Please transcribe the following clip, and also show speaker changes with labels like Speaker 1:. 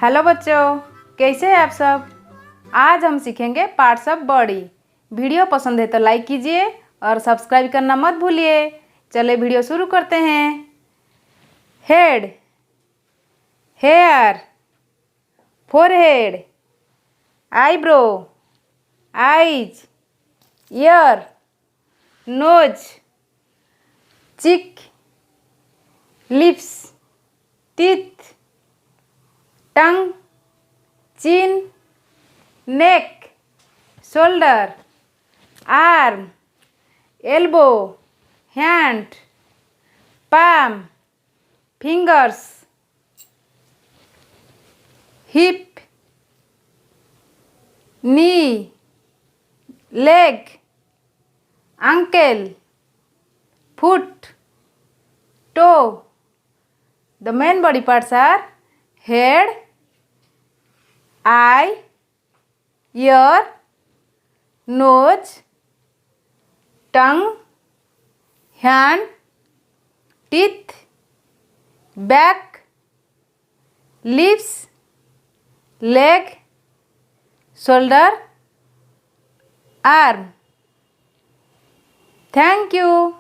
Speaker 1: Hello बच्चों, कैसे हैं आप सब। आज हम सीखेंगे पार्ट्स ऑफ बॉडी। वीडियो पसंद है तो लाइक कीजिए और सब्सक्राइब करना मत भूलिए। चलिए वीडियो शुरू करते हैं। Head, hair, forehead, eyebrow, eyes, ear, nose, cheek, lips, teeth, tongue, chin, neck, shoulder, arm, elbow, hand, palm, fingers, hip, knee, leg, ankle, foot, toe. The main body parts are head, eye, ear, nose, tongue, hand, teeth, back, lips, leg, shoulder, arm. Thank you.